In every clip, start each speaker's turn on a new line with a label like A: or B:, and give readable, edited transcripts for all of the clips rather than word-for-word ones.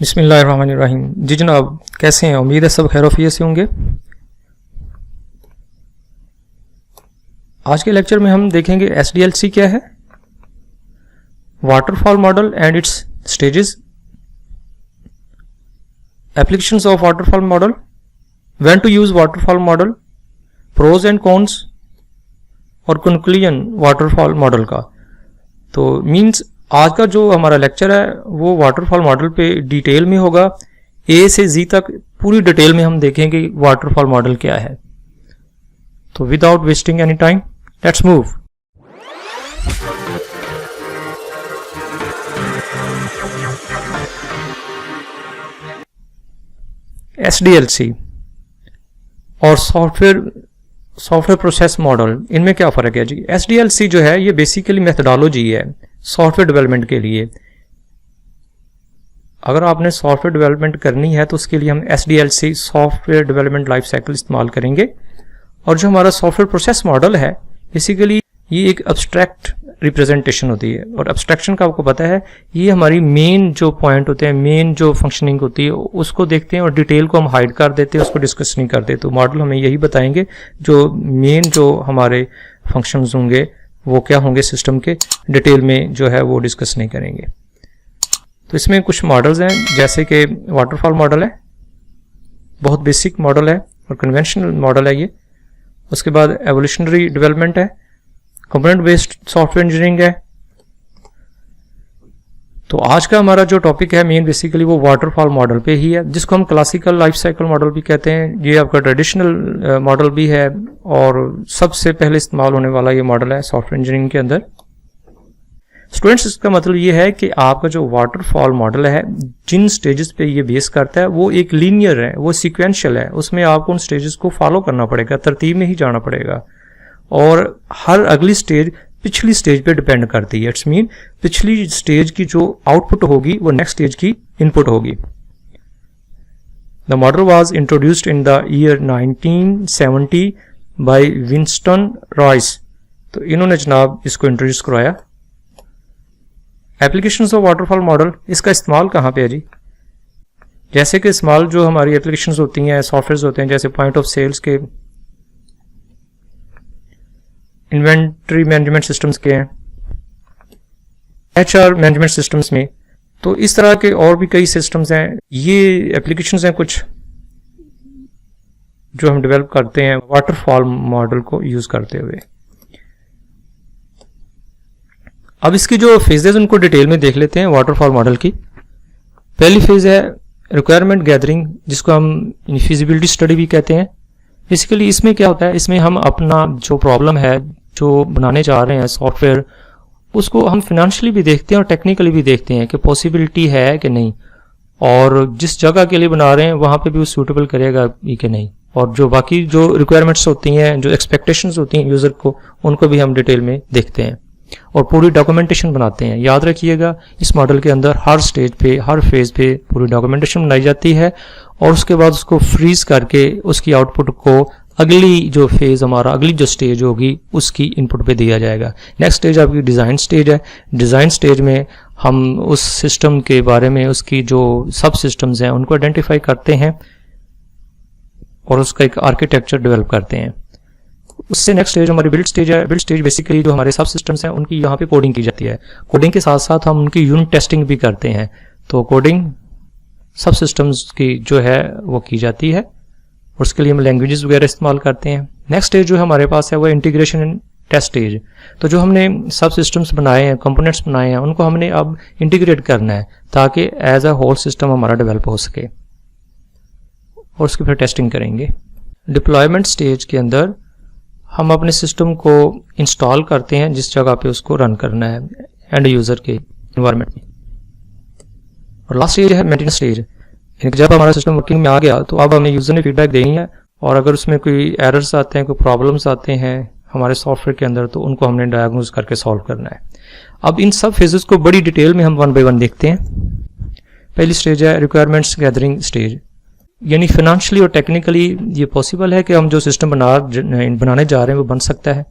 A: बिस्मिल्लाहिर्रहमानिर्रहीम। जी जनाब, कैसे हैं? उम्मीद है सब खैर-ओ-आफियत से होंगे। आज के लेक्चर में हम देखेंगे SDLC क्या है, waterfall model and its stages, applications of waterfall model, when to use waterfall model, pros and cons और कंक्लूजन वाटरफॉल मॉडल का। तो मीन्स आज का जो हमारा लेक्चर है वो वाटरफॉल मॉडल पे डिटेल में होगा। A से Z तक पूरी डिटेल में हम देखेंगे वाटरफॉल मॉडल क्या है। तो without wasting any time, let's move. SDLC और सॉफ्टवेयर प्रोसेस मॉडल, इनमें क्या फ़र्क है जी? SDLC जो है ये बेसिकली मेथडोलॉजी है सॉफ्टवेयर डेवलपमेंट के लिए। अगर आपने सॉफ्टवेयर डेवलपमेंट करनी है तो उसके लिए हम SDLC software development life cycle इस्तेमाल करेंगे। और जो हमारा सॉफ्टवेयर प्रोसेस मॉडल है बेसिकली ये एक एब्स्ट्रैक्ट रिप्रेजेंटेशन होती है। और एब्स्ट्रैक्शन का आपको पता है ये हमारी मेन जो पॉइंट होते हैं, मेन जो फंक्शनिंग होती है उसको देखते हैं और डिटेल को हम हाइड कर देते हैं, उसको डिस्कस नहीं करते। तो मॉडल हमें यही बताएंगे जो मेन जो हमारे फंक्शंस होंगे वो क्या होंगे सिस्टम के, डिटेल में जो है वो डिस्कस नहीं करेंगे। तो इसमें कुछ मॉडल्स हैं, जैसे कि वाटरफॉल मॉडल है, बहुत बेसिक मॉडल है और कन्वेंशनल मॉडल है ये। उसके बाद एवोल्यूशनरी डेवलपमेंट है, कंपोनेंट बेस्ड सॉफ्टवेयर इंजीनियरिंग है। तो आज का हमारा जो टॉपिक है मेन बेसिकली वो वाटरफॉल मॉडल पे ही है, जिसको हम क्लासिकल लाइफ साइकिल मॉडल भी कहते हैं। ये आपका ट्रेडिशनल मॉडल भी है और सबसे पहले इस्तेमाल होने वाला ये मॉडल है सॉफ्टवेयर इंजीनियरिंग के अंदर। स्टूडेंट्स, इसका मतलब ये है कि आपका जो वाटरफॉल मॉडल है जिन स्टेजेस पे ये बेस करता है वो एक लीनियर है, वो सीक्वेंशियल है। उसमें आपको उन स्टेजेस को फॉलो करना पड़ेगा, तरतीब में ही जाना पड़ेगा। और हर अगली स्टेज पिछली स्टेज पे डिपेंड करती है। इट्स मीन पिछली स्टेज की जो आउटपुट होगी वो नेक्स्ट स्टेज की इनपुट होगी। The model was introduced in the year 1970 by Winston Royce. तो इन्होंने जनाब इसको इंट्रोड्यूस करवाया। एप्लीकेशंस ऑफ वाटरफॉल मॉडल, इसका इस्तेमाल कहाँ पे है जी? जैसे कि इस्तेमाल जो हमारी एप्लीकेशंस होती हैं, सॉफ्टवेयर होते हैं, जैसे पॉइंट ऑफ सेल्स के, इन्वेंट्री मैनेजमेंट सिस्टम्स के हैं, HR मैनेजमेंट सिस्टम्स में। तो इस तरह के और भी कई सिस्टम्स हैं। ये एप्लीकेशंस हैं कुछ जो हम डेवलप करते हैं वाटरफॉल मॉडल को यूज करते हुए। अब इसकी जो फेजेज उनको डिटेल में देख लेते हैं वाटरफॉल मॉडल की। पहली फेज है रिक्वायरमेंट गैदरिंग, जिसको हम फिजिबिलिटी स्टडी भी कहते हैं। बेसिकली इसमें क्या होता है, इसमें हम अपना जो प्रॉब्लम है जो बनाने जा रहे हैं सॉफ्टवेयर, उसको हम फाइनेंशियली भी देखते हैं और टेक्निकली भी देखते हैं कि पॉसिबिलिटी है कि नहीं, और जिस जगह के लिए बना रहे हैं वहां पे भी वो सूटेबल करेगा कि नहीं। और जो बाकी जो रिक्वायरमेंट्स होती हैं, जो एक्सपेक्टेशंस होती हैं यूजर को, उनको भी हम डिटेल में देखते हैं और पूरी डॉक्यूमेंटेशन बनाते हैं। याद रखिएगा इस मॉडल के अंदर हर स्टेज पे, हर फेज पे पूरी डॉक्यूमेंटेशन बनाई जाती है और उसके बाद उसको फ्रीज करके उसकी आउटपुट को अगली जो फेज हमारा, अगली जो स्टेज होगी उसकी इनपुट पे दिया जाएगा। नेक्स्ट स्टेज आपकी डिज़ाइन स्टेज है। डिज़ाइन स्टेज में हम उस सिस्टम के बारे में, उसकी जो सब सिस्टम्स हैं उनको आइडेंटिफाई करते हैं और उसका एक आर्किटेक्चर डेवलप करते हैं। उससे नेक्स्ट स्टेज हमारी बिल्ड स्टेज है। बिल्ड स्टेज बेसिकली जो हमारे सब सिस्टम्स हैं उनकी यहाँ पे कोडिंग की जाती है। कोडिंग के साथ साथ हम उनकी यूनिट टेस्टिंग भी करते हैं। तो कोडिंग सब सिस्टम्स की जो है वो की जाती है और उसके लिए हम लैंग्वेजेस वगैरह इस्तेमाल करते हैं। नेक्स्ट स्टेज जो हमारे पास है वो इंटीग्रेशन एंड टेस्ट स्टेज। तो जो हमने सब सिस्टम्स बनाए हैं, कंपोनेंट्स बनाए हैं, उनको हमने अब इंटीग्रेट करना है ताकि एज अ होल सिस्टम हमारा डेवलप हो सके और उसकी फिर टेस्टिंग करेंगे। डिप्लॉयमेंट स्टेज के अंदर हम अपने सिस्टम को इंस्टॉल करते हैं जिस जगह पे उसको रन करना है एंड यूजर के इन्वायरमेंट में। और लास्ट स्टेज है मेंटेनेंस स्टेज। जब हमारा सिस्टम वर्किंग में आ गया तो अब हमें यूजर ने फीडबैक देनी है और अगर उसमें कोई एरर्स आते हैं, कोई प्रॉब्लम्स आते हैं हमारे सॉफ्टवेयर के अंदर, तो उनको हमने डायग्नोज करके सॉल्व करना है। अब इन सब फेजेस को बड़ी डिटेल में हम 1 बाय 1 देखते हैं। पहली स्टेज है रिक्वायरमेंट्स गैदरिंग स्टेज। यानी फाइनेंशियली और टेक्निकली ये पॉसिबल है कि हम जो सिस्टम बनाने जा रहे हैं वो बन सकता है।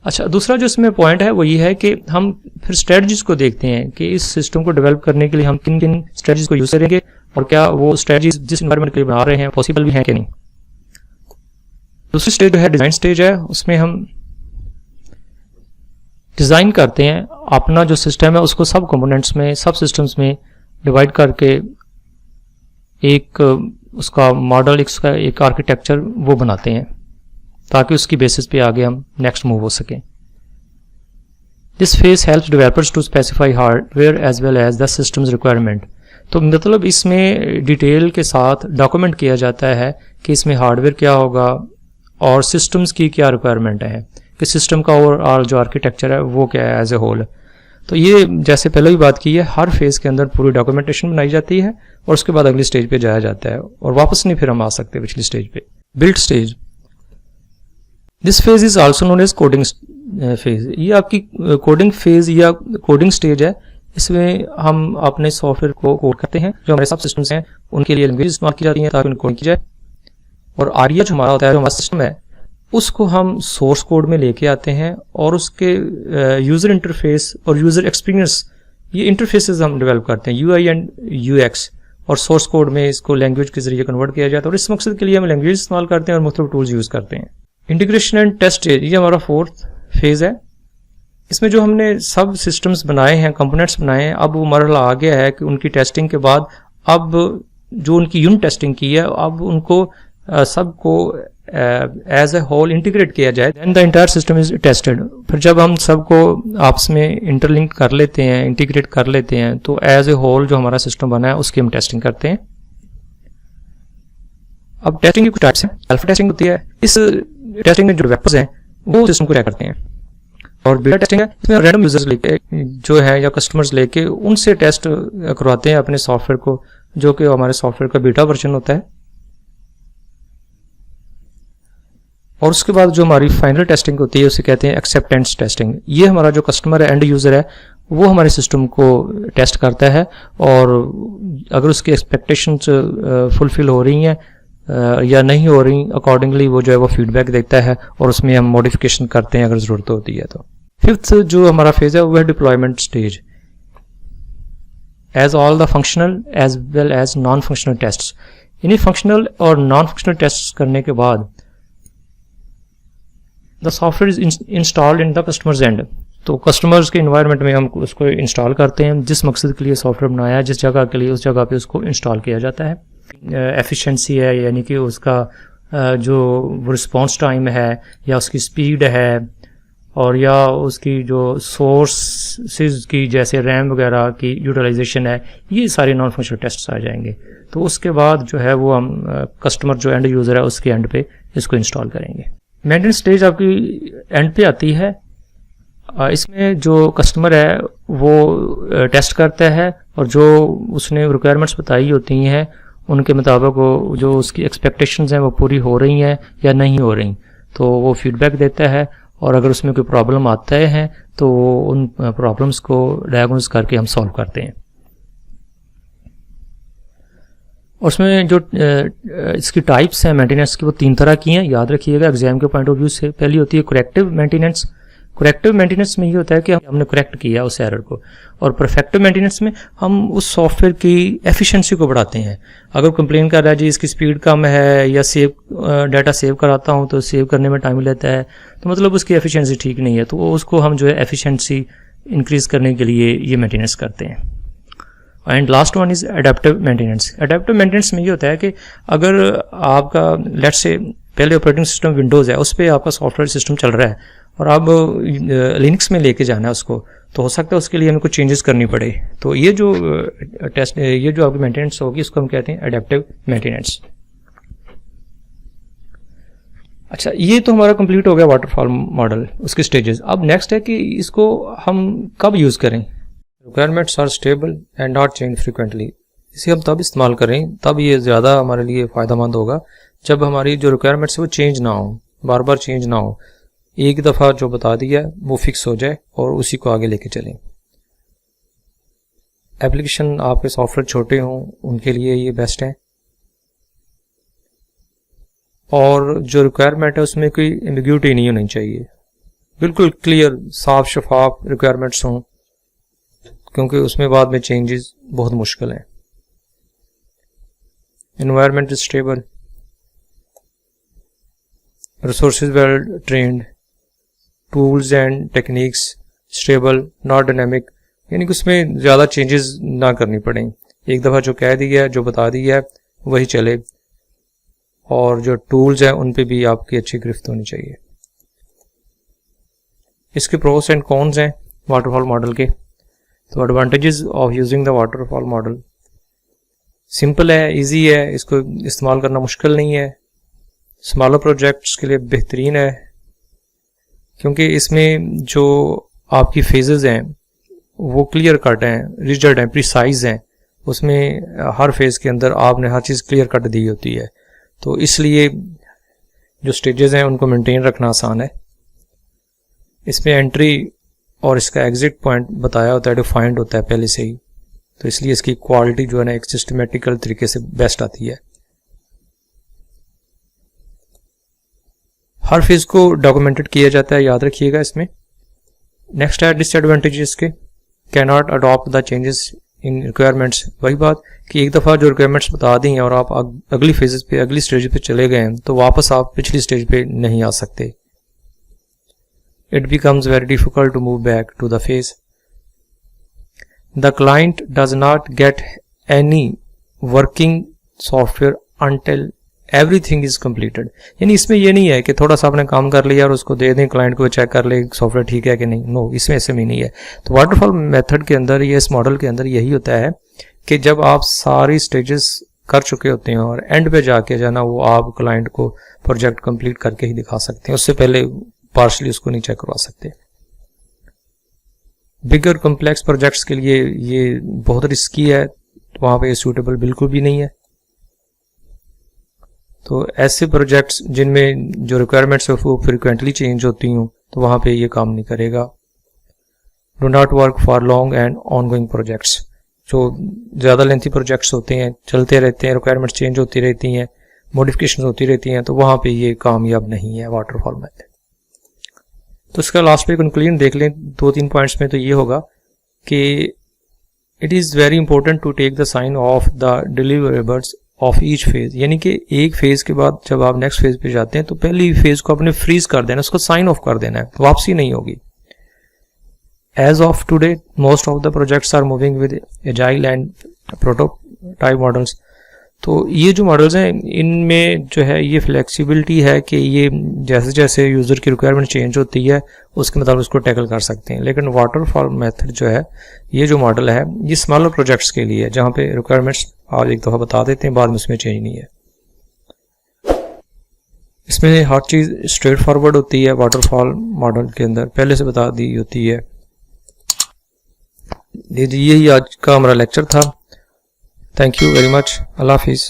A: अच्छा, दूसरा जो इसमें पॉइंट है वो ये है कि हम फिर स्ट्रेटजीज को देखते हैं कि इस सिस्टम को डेवलप करने के लिए हम किन किन स्ट्रेटजीज को यूज करेंगे और क्या वो स्ट्रेटजीज जिस एनवायरनमेंट के लिए बना रहे हैं पॉसिबल भी हैं कि नहीं। दूसरी स्टेज जो है डिजाइन स्टेज है, उसमें हम डिजाइन करते हैं अपना जो सिस्टम है उसको सब कंपोनेंट्स में, सब सिस्टम्स में डिवाइड करके एक उसका मॉडल, एक आर्किटेक्चर वो बनाते हैं ताकि उसकी बेसिस पे आगे हम नेक्स्ट मूव हो सकें। This phase helps developers to specify hardware as well as the systems requirement. तो मतलब इसमें डिटेल के साथ डॉक्यूमेंट किया जाता है कि इसमें हार्डवेयर क्या होगा और सिस्टम्स की क्या रिक्वायरमेंट है, कि सिस्टम का ओवरऑल जो आर्किटेक्चर है वो क्या है एज ए होल। तो ये जैसे पहले भी बात की है, हर फेज के अंदर पूरी डॉक्यूमेंटेशन बनाई जाती है और उसके बाद अगली स्टेज पे जाया जाता है और वापस नहीं फिर हम आ सकते पिछली स्टेज पे। Build stage, this phase is also known as coding phase. ये आपकी कोडिंग फेज या कोडिंग स्टेज है। इसमें हम अपने सॉफ्टवेयर को कोड करते हैं, जो हमारे सब सिस्टम्स हैं उनके लिए लैंग्वेज इस्तेमाल की जाती है ताकि उनको कोडिंग की जाए। और आर्या जो हमारा होता है, जो हमारा सिस्टम है, उसको हम सोर्स कोड में लेके आते हैं और उसके यूजर इंटरफेस और यूजर एक्सपीरियंस, ये इंटरफेसेस हम डेवलप करते हैं, यूआई एंड यूएक्स, और सोर्स कोड में इसको लैंग्वेज के जरिए कन्वर्ट किया जाता है और इस मकसद के लिए हम लैंग्वेज इस्तेमाल करते हैं और मुख्तलिफ टूल्स यूज करते हैं। इंटीग्रेशन एंड टेस्ट स्टेज, ये हमारा फोर्थ फेज है। इसमें जो हमने सब सिस्टम्स बनाए हैं, कंपोनेंट्स बनाए हैं, अब वो मरहला आ गया है कि उनकी टेस्टिंग के बाद अब जो उनकी यूनिट टेस्टिंग की है अब उनको सबको एज ए होल इंटीग्रेट किया जाए, then the entire system is tested. फिर जब हम सबको आपस में इंटरलिंक कर लेते हैं, इंटीग्रेट कर लेते हैं, तो एज ए होल जो हमारा सिस्टम बना है उसकी हम टेस्टिंग करते हैं। अब टेस्टिंग की कुछ टाइप्स हैं। अल्फा टेस्टिंग होती है, इस टेस्टिंग में जो डेवलपर्स हैं वो सिस्टम को चेक करते हैं। और बीटा टेस्टिंग है, इसमें रैंडम यूजर्स लेके जो है या कस्टमर्स लेके उनसे टेस्ट करवाते हैं अपने सॉफ्टवेयर को, जो कि हमारे सॉफ्टवेयर का बीटा वर्जन होता है। और उसके बाद जो हमारी फाइनल टेस्टिंग होती है उसे कहते हैं एक्सेप्टेंस टेस्टिंग। ये हमारा जो कस्टमर है, एंड यूजर है, वो हमारे सिस्टम को टेस्ट करता है और अगर उसकी एक्सपेक्टेशंस फुलफिल हो रही हैं या नहीं हो रही, अकॉर्डिंगली वो जो है वो फीडबैक देता है और उसमें हम मॉडिफिकेशन करते हैं अगर जरूरत होती है तो। फिफ्थ जो हमारा फेज है वो है deployment stage. As all the functional as well as non functional test, इन्हीं फंक्शनल और नॉन फंक्शनल टेस्ट करने के बाद the software is installed in the customers end. तो कस्टमर्स के इन्वायरमेंट में हम उसको इंस्टॉल करते हैं, जिस मकसद के लिए सॉफ्टवेयर बनाया है, जिस जगह के लिए, उस जगह पे उसको इंस्टॉल किया जाता है। एफिशिएंसी है, यानी कि उसका जो रिस्पॉन्स टाइम है या उसकी स्पीड है, और या उसकी जो सोर्सेज की जैसे रैम वगैरह की यूटिलाइजेशन है, ये सारे नॉन फंक्शनल टेस्ट्स आ जाएंगे। तो उसके बाद जो है वो हम कस्टमर जो एंड यूज़र है उसके एंड पे इसको इंस्टॉल करेंगे। मेंटेनेंस स्टेज आपकी एंड पे आती है। इसमें जो कस्टमर है वो टेस्ट करता है और जो उसने रिक्वायरमेंट्स बताई होती हैं उनके मुताबिक जो उसकी एक्सपेक्टेशंस हैं वो पूरी हो रही हैं या नहीं हो रही, तो वो फीडबैक देता है और अगर उसमें कोई प्रॉब्लम आते हैं तो उन प्रॉब्लम्स को डायग्नोज करके हम सॉल्व करते हैं। और उसमें जो इसकी टाइप्स हैं मेंटेनेंस की वो 3 तरह की हैं, याद रखिएगा एग्जाम के पॉइंट ऑफ व्यू से। पहली होती है करेक्टिव मेंटेनेंस। करेक्टिव मेंटेनेंस में ये होता है कि हमने करेक्ट किया उस एरर को, और परफेक्टिव मेंटेनेंस में हम उस सॉफ्टवेयर की एफिशिएंसी को बढ़ाते हैं। अगर कंप्लेन कर रहा है जी इसकी स्पीड कम है या डाटा सेव कराता हूँ तो सेव करने में टाइम लेता है, तो मतलब उसकी एफिशिएंसी ठीक नहीं है, तो उसको हम जो है एफिशिएंसी इंक्रीज करने के लिए ये मेंटेनेंस करते हैं। And last one is adaptive maintenance. Adaptive maintenance में ये होता है कि अगर आपका लेट्स से पहले ऑपरेटिंग सिस्टम विंडोज़ है, उस पर आपका सॉफ्टवेयर सिस्टम चल रहा है और अब लिनक्स में लेके जाना है उसको, तो हो सकता है उसके लिए हमें कुछ चेंजेस करनी पड़े। तो ये जो ये जो आपकी मेंटेनेंस होगी इसको हम कहते हैं एडेप्टिव मेंटेनेंस। अच्छा, ये तो हमारा कंप्लीट हो गया वाटरफॉल मॉडल, उसके स्टेजेस। अब नेक्स्ट है कि इसको हम कब यूज़ करें। Requirements are stable and not change frequently. इसे हम तब इस्तेमाल करें, तब ये ज़्यादा हमारे लिए फ़ायदेमंद होगा जब हमारी जो रिक्वायरमेंट्स है वो चेंज ना हो, बार बार चेंज ना हो। एक दफ़ा जो बता दिया वो फिक्स हो जाए और उसी को आगे लेके चलें। एप्लीकेशन आपके सॉफ्टवेयर छोटे हों उनके लिए ये बेस्ट है, और जो रिक्वायरमेंट है उसमें कोई एम्बिग्यूटी नहीं होनी चाहिए। बिल्कुल क्लियर साफ शफाफ रिक्वायरमेंट्स हों, क्योंकि उसमें बाद में चेंजेस बहुत मुश्किल हैं। Environment is stable, resources well trained, tools and techniques stable not dynamic, यानी कि उसमें ज़्यादा चेंजेस ना करनी पड़ें। एक दफ़ा जो कह दिया है, जो बता दिया है वही चले, और जो टूल्स हैं उन पे भी आपकी अच्छी गिरफ्त होनी चाहिए। इसके प्रोस एंड कॉन्स हैं वाटरफॉल मॉडल के। तो advantages of using the waterfall model, simple है, इजी है, इसको इस्तेमाल करना मुश्किल नहीं है, स्मॉलर प्रोजेक्ट्स के लिए बेहतरीन है, क्योंकि इसमें जो आपकी फेजेस हैं वो क्लियर कट हैं, रिजल्ट हैं, प्रिसाइज हैं। उसमें हर फेज के अंदर आपने हर चीज़ क्लियर कट दी होती है, तो इसलिए जो स्टेजेस हैं उनको मेंटेन रखना आसान है। इसमें एंट्री और इसका एग्जिट पॉइंट बताया होता है, डिफाइंड होता है पहले से ही, तो इसलिए इसकी क्वालिटी जो है ना एक सिस्टमेटिकल तरीके से बेस्ट आती है। हर फेज को डॉक्यूमेंटेड किया जाता है, याद रखिएगा इसमें। नेक्स्ट है डिसएडवांटेजेस के, can not adopt the changes in requirements. वही बात कि एक दफ़ा जो रिक्वायरमेंट्स बता दी हैं और आप अगली फेजेस पे, अगली स्टेज पे चले गए हैं, तो वापस आप पिछली स्टेज पे नहीं आ सकते। It becomes very difficult to move back to the phase. The client does not get any working software until everything is completed. यानी इसमें ये नहीं है कि थोड़ा सा आपने काम कर लिया और उसको दे दें क्लाइंट को, चेक कर ले सॉफ्टवेयर ठीक है कि नहीं। नो, इसमें ऐसे भी नहीं है। तो वाटरफॉल मेथड के अंदर, ये इस मॉडल के अंदर यही होता है कि जब आप सारी स्टेजेस कर चुके होते हैं और एंड पे जाके जाना, वो आप क्लाइंट को प्रोजेक्ट कंप्लीट करके ही दिखा सकते हैं, उससे पहले पार्शली उसको नहीं चेक करवा सकते। बिगर कॉम्प्लेक्स प्रोजेक्ट्स के लिए ये बहुत रिस्की है, तो वहां पे सूटेबल बिल्कुल भी नहीं है। तो ऐसे प्रोजेक्ट्स जिनमें जो रिक्वायरमेंट्स वो फ्रिक्वेंटली चेंज होती हूँ, तो वहां पे ये काम नहीं करेगा। Do not work for long and ongoing projects, जो ज़्यादा लेंथी प्रोजेक्ट्स होते हैं, चलते रहते हैं, रिक्वायरमेंट्स चेंज होती रहती हैं, मॉडिफिकेशन होती रहती हैं, तो वहां पे ये कामयाब नहीं है वाटरफॉल मेथड। तो इसका लास्ट पे कंक्लूजन देख लें 2-3 पॉइंट्स में, तो ये होगा कि it is very important to take the sign off the deliverables of each phase, यानी कि एक फेज के बाद जब आप नेक्स्ट फेज पे जाते हैं तो पहली फेज को अपने फ्रीज कर देना, उसको साइन ऑफ कर देना है, वापसी नहीं होगी। As of today most of the projects are moving with agile and prototype models. तो ये जो मॉडल्स हैं इनमें जो है ये फ्लेक्सिबिलिटी है कि ये जैसे जैसे यूज़र की रिक्वायरमेंट चेंज होती है उसके मतलब उसको टैकल कर सकते हैं। लेकिन वाटरफॉल मेथड जो है, ये जो मॉडल है, ये स्मॉलर प्रोजेक्ट्स के लिए है, जहाँ पे रिक्वायरमेंट्स आप एक दफ़ा बता देते हैं, बाद में उसमें चेंज नहीं है। इसमें हर चीज़ स्ट्रेट फॉरवर्ड होती है वाटरफॉल मॉडल के अंदर, पहले से बता दी होती है। यही आज का हमारा लेक्चर था। Thank you very much. अल्लाह हाफिज़।